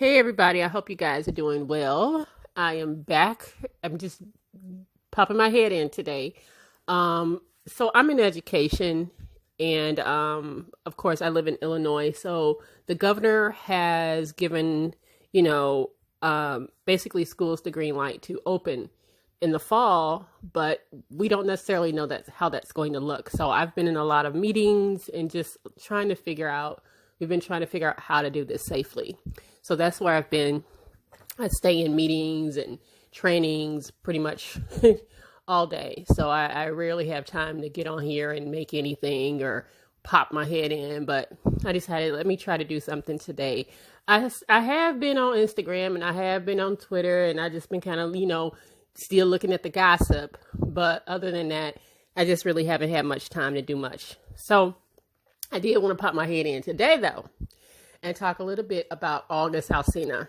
Hey everybody, I hope you guys are doing well. I am back. I'm just popping my head in today. So I'm in education and of course I live in Illinois. So the governor has given, basically schools the green light to open in the fall, but we don't necessarily know how that's going to look. So I've been in a lot of meetings and just we've been trying to figure out how to do this safely. So that's where I've been. I stay in meetings and trainings pretty much all day. So I rarely have time to get on here and make anything or pop my head in, but I decided let me try to do something today. I have been on Instagram and I have been on Twitter and I just been kind of, still looking at the gossip. But other than that, I just really haven't had much time to do much. So I did want to pop my head in today though and talk a little bit about August Alsina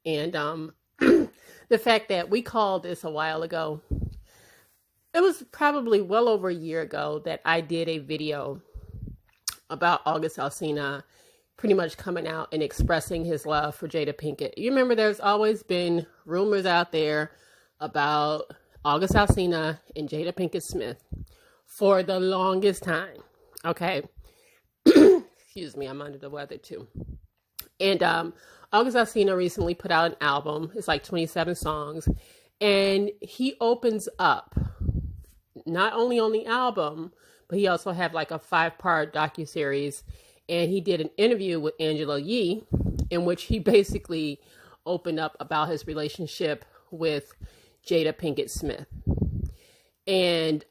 and the fact that we called this a while ago. It was probably well over a year ago that I did a video about August Alsina pretty much coming out and expressing his love for Jada Pinkett. You remember there's always been rumors out there about August Alsina and Jada Pinkett-Smith for the longest time. Okay. Excuse me, I'm under the weather too. And August Alsina recently put out an album. It's like 27 songs. And he opens up, not only on the album, but he also had like a 5-part docuseries. And he did an interview with Angela Yee in which he basically opened up about his relationship with Jada Pinkett-Smith. And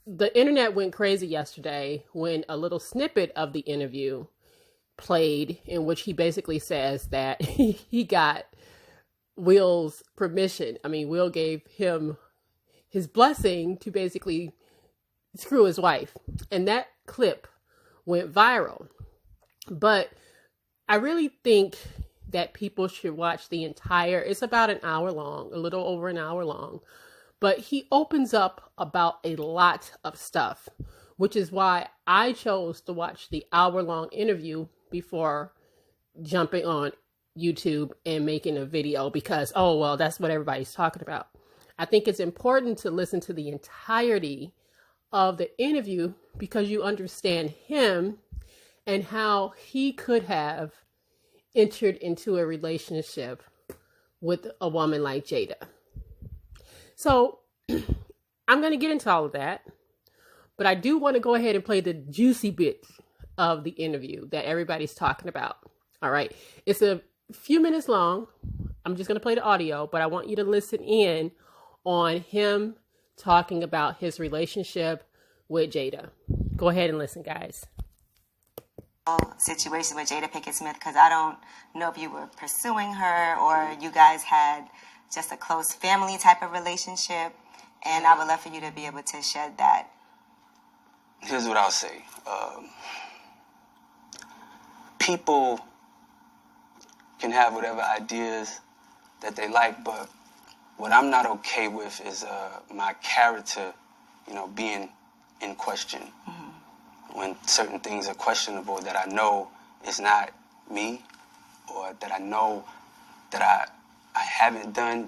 the internet went crazy yesterday when a little snippet of the interview played in which he basically says that he got Will's permission. I mean, Will gave him his blessing to basically screw his wife. And that clip went viral. But I really think that people should watch it's about an hour long, a little over an hour long. But he opens up about a lot of stuff, which is why I chose to watch the hour-long interview before jumping on YouTube and making a video because, that's what everybody's talking about. I think it's important to listen to the entirety of the interview because you understand him and how he could have entered into a relationship with a woman like Jada. So I'm going to get into all of that, but I do want to go ahead and play the juicy bits of the interview that everybody's talking about. All right. It's a few minutes long. I'm just going to play the audio, but I want you to listen in on him talking about his relationship with Jada. Go ahead and listen, guys. Situation with Jada Pinkett-Smith, because I don't know if you were pursuing her or you guys had just a close family type of relationship, and I would love for you to be able to shed that. Here's what I'll say. People can have whatever ideas that they like, but what I'm not okay with is my character, being in question. Mm-hmm. When certain things are questionable that I know is not me, or that I know that I haven't done,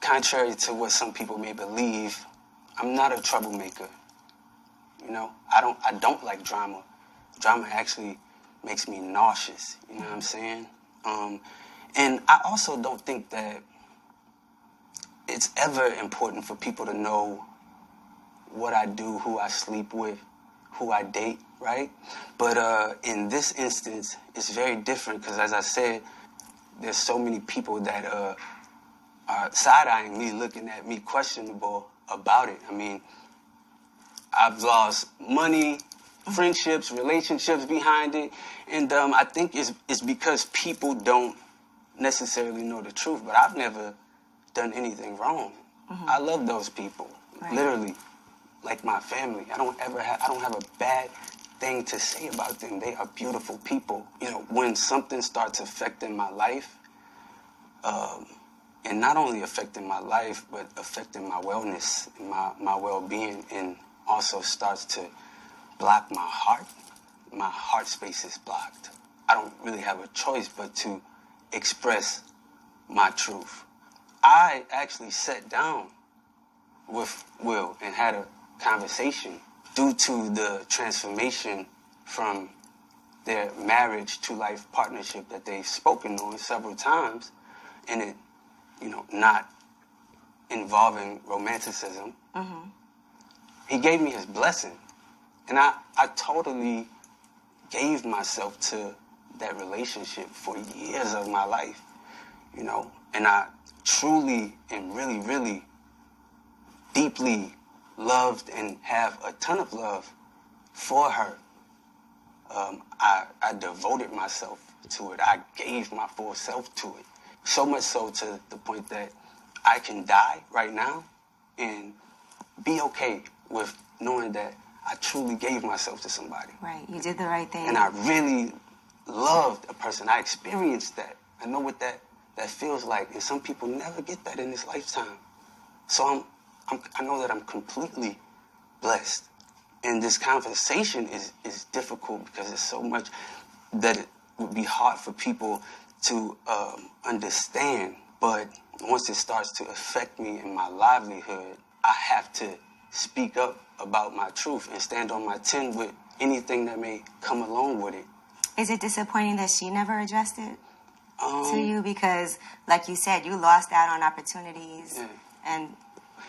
contrary to what some people may believe, I'm not a troublemaker. I don't like drama. Drama actually makes me nauseous, you know what I'm saying? And I also don't think that it's ever important for people to know what I do, who I sleep with, who I date, right? But in this instance, it's very different because, as I said, there's so many people that are side-eyeing me, looking at me questionable about it. I mean, I've lost money, friendships, relationships behind it. And I think it's because people don't necessarily know the truth. But I've never done anything wrong. Mm-hmm. I love those people, right. Literally, like my family. I don't have a bad thing to say about them. They are beautiful people. When something starts affecting my life, and not only affecting my life, but affecting my wellness, and my well-being, and also starts to block my heart space is blocked. I don't really have a choice but to express my truth. I actually sat down with Will and had a conversation due to the transformation from their marriage to life partnership that they've spoken on several times, and it, not involving romanticism. Mm-hmm. He gave me his blessing, and I totally gave myself to that relationship for years of my life, and I truly and really, really deeply loved and have a ton of love for her. I devoted myself to it. I gave my full self to it. So much so to the point that I can die right now and be okay with knowing that I truly gave myself to somebody. Right, you did the right thing. And I really loved a person. I experienced that. I know what that feels like, and some people never get that in this lifetime. So I know that I'm completely blessed. And this conversation is difficult because there's so much that it would be hard for people to understand. But once it starts to affect me in my livelihood, I have to speak up about my truth and stand on my 10 with anything that may come along with it. Is it disappointing that she never addressed it to you? Because, like you said, you lost out on opportunities. Yeah. And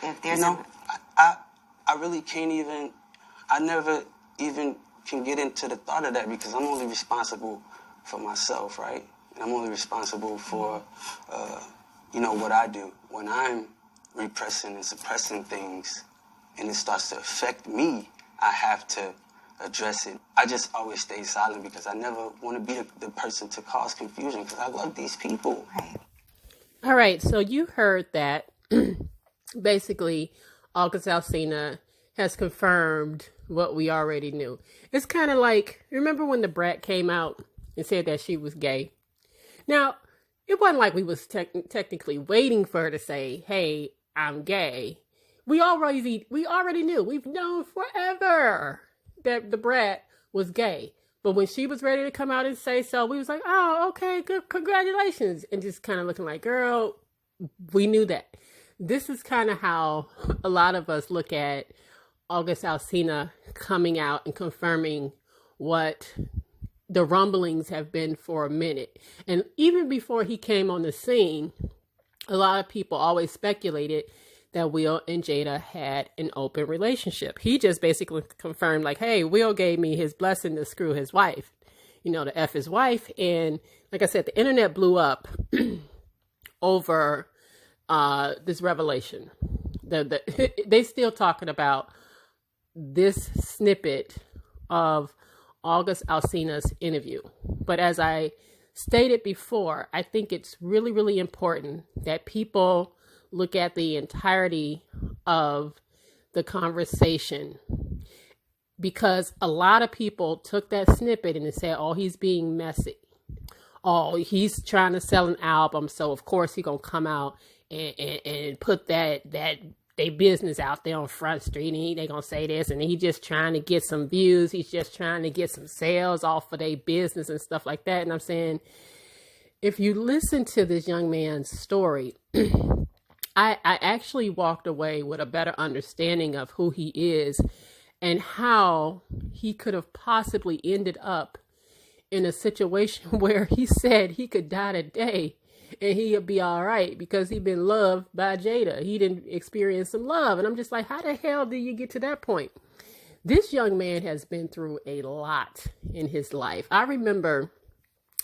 if there's I really can't even... I never even can get into the thought of that because I'm only responsible for myself, right? And I'm only responsible for, what I do. When I'm repressing and suppressing things and it starts to affect me, I have to address it. I just always stay silent because I never want to be the person to cause confusion because I love these people. Right. All right, so you heard that basically August Alsina has confirmed what we already knew. It's kind of like, remember when the brat came out and said that she was gay? Now, it wasn't like we was technically waiting for her to say, hey, I'm gay. We already knew. We've known forever that the brat was gay. But when she was ready to come out and say so, we was like, oh, okay, good, congratulations. And just kind of looking like, girl, we knew that. This is kind of how a lot of us look at August Alsina coming out and confirming what the rumblings have been for a minute. And even before he came on the scene, a lot of people always speculated that Will and Jada had an open relationship. He just basically confirmed like, hey, Will gave me his blessing to screw his wife, to F his wife. And like I said, the internet blew up over this revelation. They still talking about this snippet of August Alsina's interview. But as I stated before, I think it's really, really important that people look at the entirety of the conversation, because a lot of people took that snippet and they said, oh, he's being messy. Oh, he's trying to sell an album, so of course he's going to come out and put that they business out there on Front Street, and they gonna say this, and he just trying to get some views. He's just trying to get some sales off of their business and stuff like that. And I'm saying, if you listen to this young man's story, I actually walked away with a better understanding of who he is and how he could have possibly ended up in a situation where he said he could die today and he'll be all right because he'd been loved by Jada. He didn't experience some love. And I'm just like, how the hell did you get to that point? This young man has been through a lot in his life. I remember,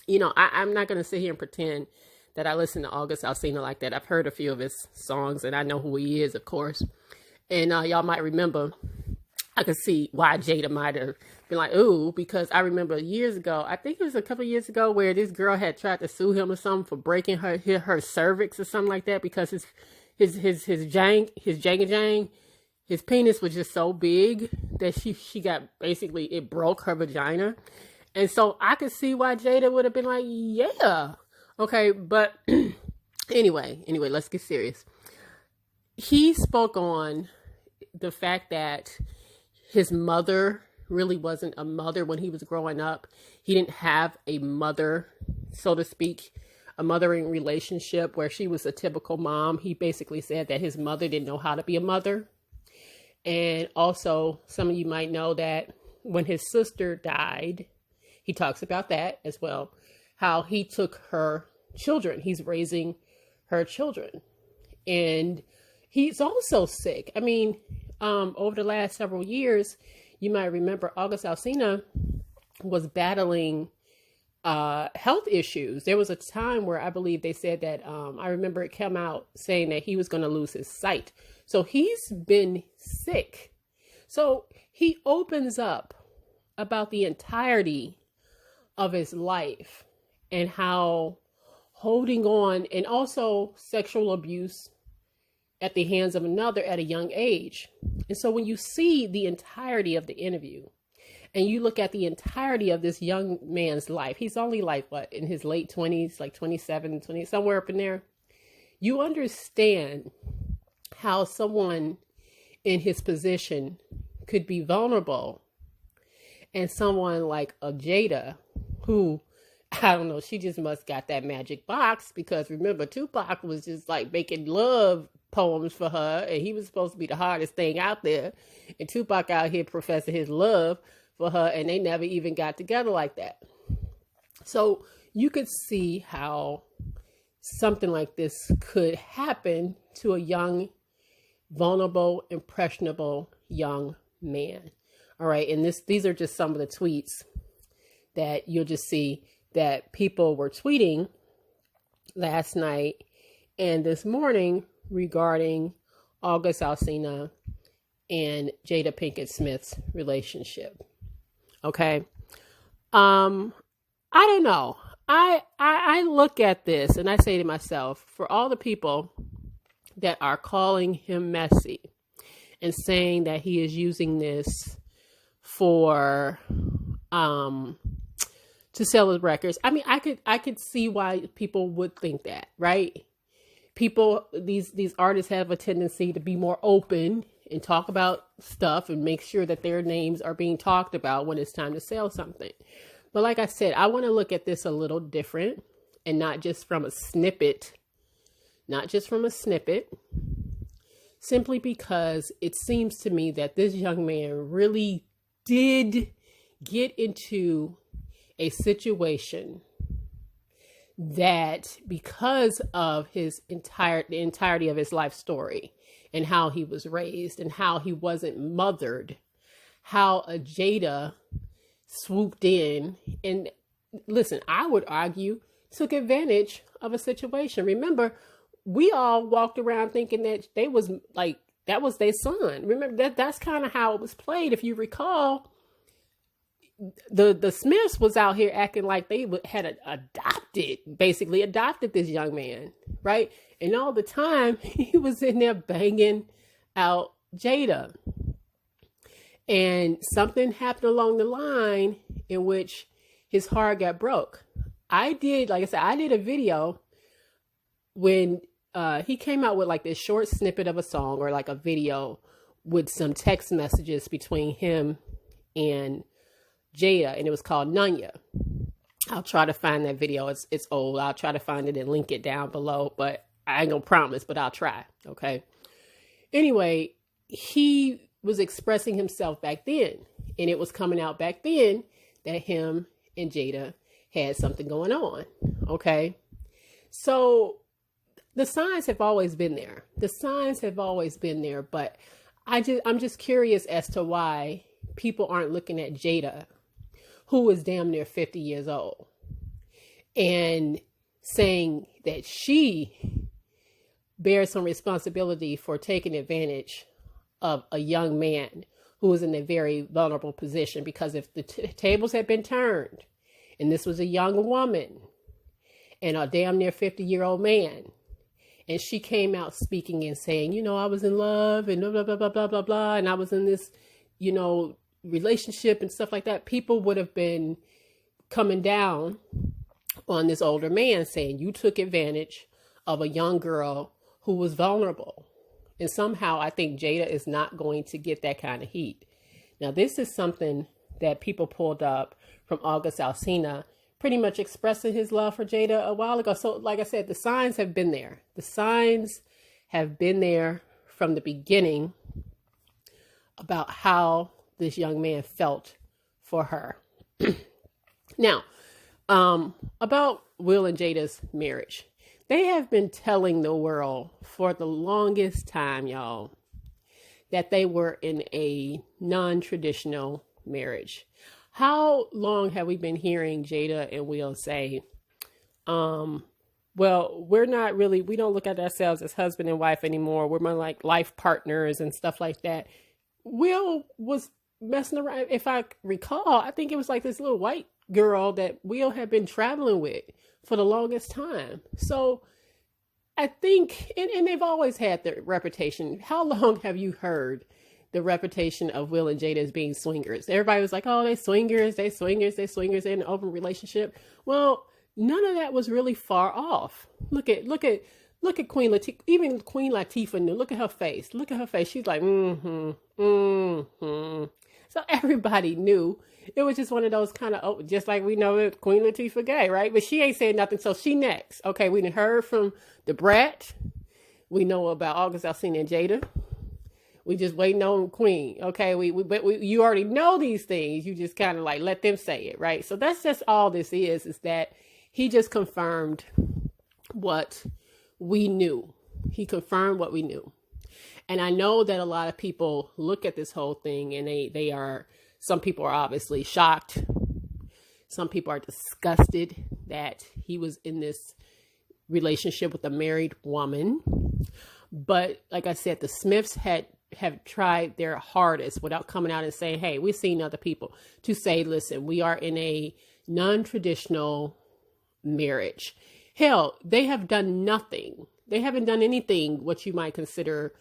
I'm not going to sit here and pretend that I listen to August Alsina like that. I've heard a few of his songs and I know who he is, of course. And y'all might remember, I could see why Jada might have been like, ooh, because I remember years ago, I think it was a couple of years ago, where this girl had tried to sue him or something for breaking her cervix or something like that, because his penis was just so big that she got, basically it broke her vagina. And so I could see why Jada would have been like, yeah, okay, but anyway, let's get serious. He spoke on the fact that his mother really wasn't a mother when he was growing up. He didn't have a mother, so to speak, a mothering relationship where she was a typical mom. He basically said that his mother didn't know how to be a mother. And also, some of you might know that when his sister died, he talks about that as well, how he took her children. He's raising her children. And he's also sick. I mean, over the last several years, you might remember August Alsina was battling health issues. There was a time where I believe they said that, I remember it came out saying that he was going to lose his sight. So he's been sick. So he opens up about the entirety of his life and how holding on, and also sexual abuse at the hands of another at a young age. And so when you see the entirety of the interview and you look at the entirety of this young man's life, he's only like what, in his late 20s, like 27, 20, somewhere up in there. You understand how someone in his position could be vulnerable, and someone like a Jada, who, I don't know, she just must got that magic box, because remember, Tupac was just like making love poems for her, and he was supposed to be the hardest thing out there, and Tupac out here professing his love for her, and they never even got together like that. So you could see how something like this could happen to a young, vulnerable, impressionable young man. All right. And these are just some of the tweets that you'll just see that people were tweeting last night and this morning regarding August Alsina and Jada Pinkett-Smith's relationship. Okay. I don't know. I look at this and I say to myself, for all the people that are calling him messy and saying that he is using this for to sell his records. I mean, I could see why people would think that, right? People, these artists have a tendency to be more open and talk about stuff and make sure that their names are being talked about when it's time to sell something. But like I said, I want to look at this a little different and not just from a snippet, simply because it seems to me that this young man really did get into a situation that, because of the entirety of his life story and how he was raised and how he wasn't mothered, how a Jada swooped in and, listen, I would argue, took advantage of a situation. Remember, we all walked around thinking that that was their son. Remember, that's kind of how it was played. If you recall, the Smiths was out here acting like they had basically adopted this young man, right? And all the time he was in there banging out Jada. And something happened along the line in which his heart got broke. Like I said, I did a video when he came out with like this short snippet of a song, or like a video with some text messages between him and Jada, and it was called Nunya. I'll try to find that video. It's old. I'll try to find it and link it down below, but I ain't gonna promise, but I'll try. Okay. Anyway, he was expressing himself back then, and it was coming out back then that him and Jada had something going on. Okay. So the signs have always been there. But I'm just curious as to why people aren't looking at Jada, who is damn near 50 years old, and saying that she bears some responsibility for taking advantage of a young man who was in a very vulnerable position. Because if the tables had been turned and this was a young woman and a damn near 50-year-old man, and she came out speaking and saying, I was in love and blah, blah, blah, blah, blah, blah, blah, and I was in this, relationship and stuff like that, people would have been coming down on this older man saying, you took advantage of a young girl who was vulnerable. And somehow I think Jada is not going to get that kind of heat. Now, this is something that people pulled up from August Alsina, pretty much expressing his love for Jada a while ago. So like I said, the signs have been there. The signs have been there from the beginning about how this young man felt for her. Now, about Will and Jada's marriage. They have been telling the world for the longest time, y'all, that they were in a non-traditional marriage. How long have we been hearing Jada and Will say, well, we don't look at ourselves as husband and wife anymore. We're more like life partners and stuff like that. Will was messing around. If I recall, I think it was like this little white girl that Will had been traveling with for the longest time. So I think, and they've always had their reputation. How long have you heard the reputation of Will and Jada as being swingers? Everybody was like, oh, they're swingers, they're in an open relationship. Well, none of that was really far off. Look at Queen Latifah. Even Queen Latifah knew. Look at her face. She's like, So everybody knew. It was just one of those kind of, just like we know that Queen Latifah gay, right? But she ain't saying nothing, so she next. Okay, we heard from the Brat. We know about August Alsina and Jada. We just waiting on Queen. Okay, you already know these things. You just kind of like let them say it, right? So that's just all this is that he just confirmed what we knew. He confirmed what we knew. And I know that a lot of people look at this whole thing and some people are obviously shocked. Some people are disgusted that he was in this relationship with a married woman. But like I said, the Smiths have tried their hardest without coming out and saying, hey, we've seen other people, to say, listen, we are in a non-traditional marriage. Hell, they have done nothing. They haven't done anything what you might consider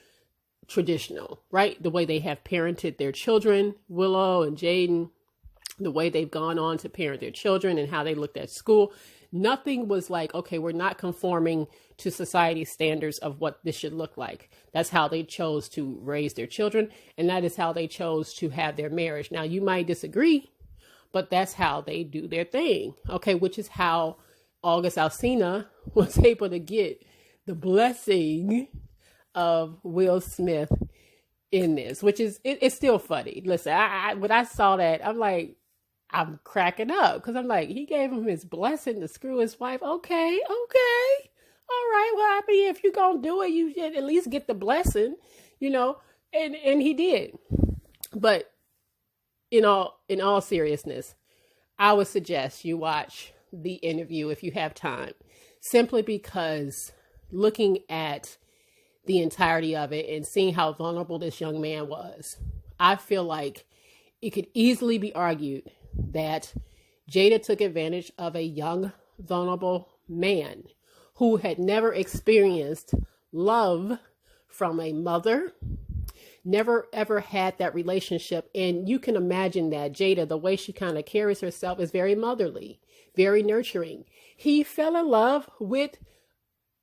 traditional, right? The way they have parented their children, Willow and Jaden, the way they've gone on to parent their children and how they looked at school. Nothing was like, okay, we're not conforming to society's standards of what this should look like. That's how they chose to raise their children. And that is how they chose to have their marriage. Now, you might disagree, but that's how they do their thing. Okay, which is how August Alsina was able to get the blessing of Will Smith in this, which is, it's still funny. Listen, when I saw that, I'm cracking up because I'm like, he gave him his blessing to screw his wife. Okay. All right. Well, I mean, if you're going to do it, you should at least get the blessing, and he did. But in all seriousness, I would suggest you watch the interview if you have time, simply because looking at the entirety of it and seeing how vulnerable this young man was, I feel like it could easily be argued that Jada took advantage of a young, vulnerable man who had never experienced love from a mother, never ever had that relationship. And you can imagine that Jada, the way she kind of carries herself, is very motherly, very nurturing. He fell in love with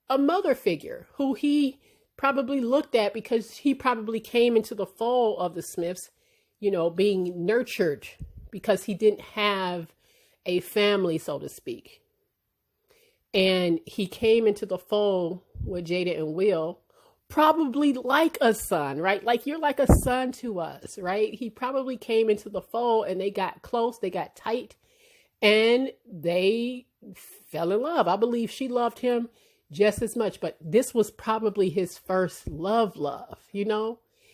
a mother figure who he probably looked at because he probably came into the fold of the Smiths, being nurtured because he didn't have a family, so to speak. And he came into the fold with Jada and Will, probably like a son, right? Like, you're like a son to us, right? He probably came into the fold and they got close, they got tight, and they fell in love. I believe she loved him just as much, but this was probably his first love,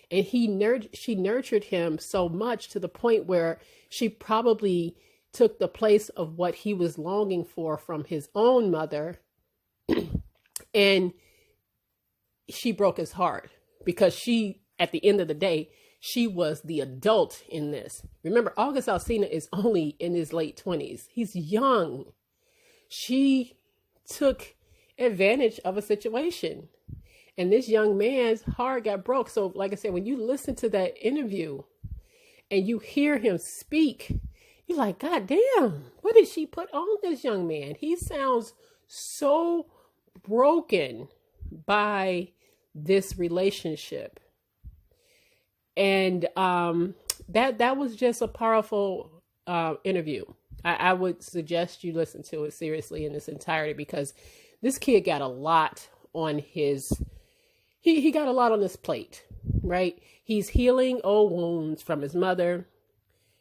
and she nurtured him so much to the point where she probably took the place of what he was longing for from his own mother. And she broke his heart because she, at the end of the day, she was the adult in this. Remember, August Alsina is only in his late 20s. He's young. She took advantage of a situation, and this young man's heart got broke. So like I said, when you listen to that interview and you hear him speak, you're like, God damn, what did she put on this young man? He sounds so broken by this relationship. And that was just a powerful interview. I would suggest you listen to it seriously in its entirety, because this kid got a lot on his, he got a lot on his plate, right? He's healing old wounds from his mother,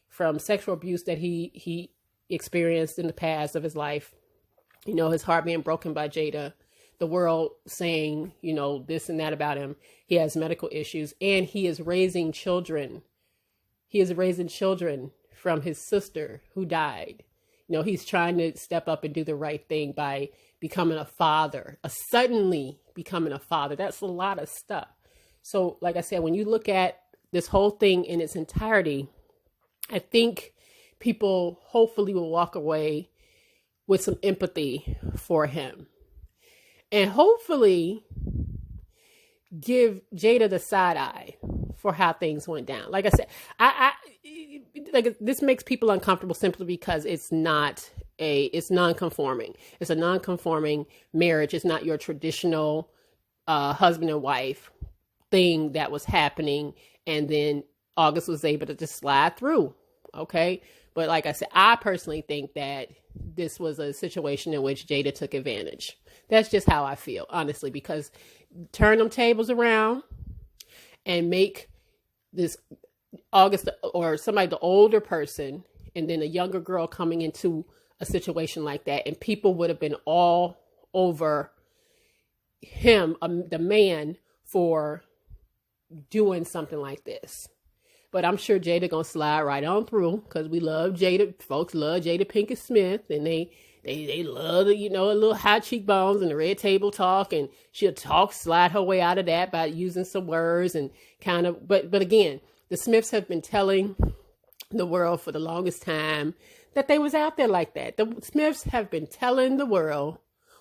from sexual abuse that he experienced in the past of his life. You know, his heart being broken by Jada, the world saying, you know, this and that about him. He has medical issues, and he is raising children. He is raising children from his sister who died. You know, he's trying to step up and do the right thing by becoming a father, suddenly becoming a father. That's a lot of stuff. So, like I said, when you look at this whole thing in its entirety, I think people hopefully will walk away with some empathy for him, and hopefully give Jada the side eye for how things went down. Like I said, like, this makes people uncomfortable simply because it's non-conforming. It's a non-conforming marriage. It's not your traditional husband and wife thing that was happening, and then August was able to just slide through. Okay. But like I said, I personally think that this was a situation in which Jada took advantage. That's just how I feel, honestly, because turn them tables around and make this August or somebody, the older person, and then a younger girl coming into a situation like that, and people would have been all over him, the man, for doing something like this. But I'm sure Jada gonna slide right on through, because we love Jada. Folks love Jada Pinkett-Smith, and they love, you know, a little high cheekbones and the red table talk, and she'll slide her way out of that by using some words and kind of. But again, the Smiths have been telling the world for the longest time that they was out there like that. The Smiths have been telling the world,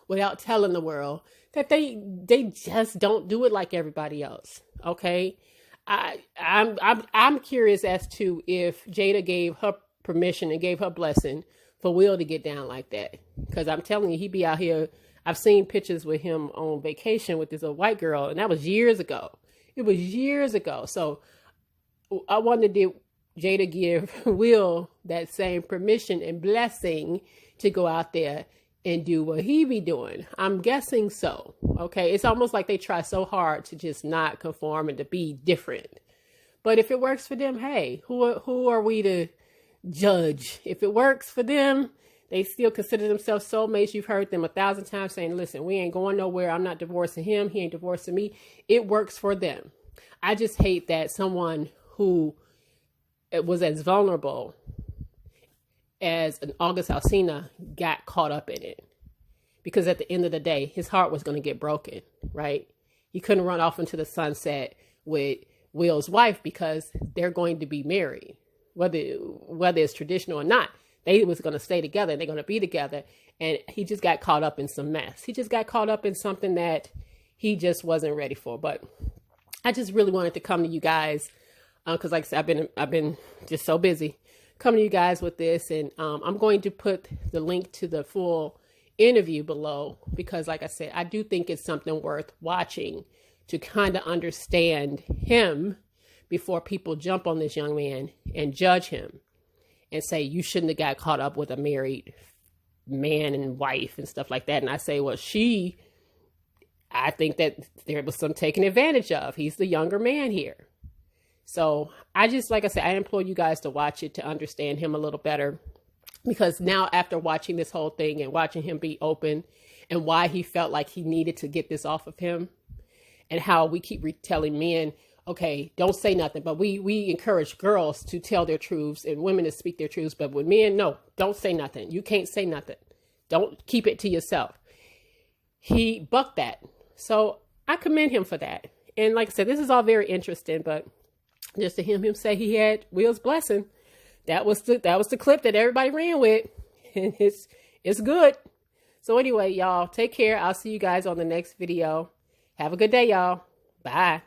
without telling the world, that they just don't do it like everybody else. Okay. I'm curious as to if Jada gave her permission and gave her blessing for Will to get down like that. Because I'm telling you, he be out here. I've seen pictures with him on vacation with this white girl, and that was years ago. It was years ago. So I wonder, did Jada give Will that same permission and blessing to go out there and do what he be doing? I'm guessing so. Okay. It's almost like they try so hard to just not conform and to be different. But if it works for them, hey, who are we to judge? If it works for them, they still consider themselves soulmates. You've heard them 1,000 times saying, listen, we ain't going nowhere. I'm not divorcing him. He ain't divorcing me. It works for them. I just hate that someone who was as vulnerable as an August Alsina got caught up in it. Because at the end of the day, his heart was going to get broken, right? He couldn't run off into the sunset with Will's wife, because they're going to be married, whether it's traditional or not. They was going to stay together. They're going to be together. And he just got caught up in some mess. He just got caught up in something that he just wasn't ready for. But I just really wanted to come to you guys, because like I said, I've been just so busy coming to you guys with this. And I'm going to put the link to the full interview below, because like I said, I do think it's something worth watching to kind of understand him before people jump on this young man and judge him and say, you shouldn't have got caught up with a married man and wife and stuff like that. And I say, well, I think that there was some taken advantage of. He's the younger man here. So I just, like I said, I implore you guys to watch it to understand him a little better. Because now, after watching this whole thing and watching him be open and why he felt like he needed to get this off of him, and how we keep telling men, okay, don't say nothing. But we encourage girls to tell their truths and women to speak their truths. But with men, no, don't say nothing. You can't say nothing. Don't keep it to yourself. He bucked that. So I commend him for that. And like I said, this is all very interesting, but just to hear him say he had Will's blessing, that was the clip that everybody ran with, and it's good. So anyway, y'all, take care. I'll see you guys on the next video. Have a good day, y'all. Bye.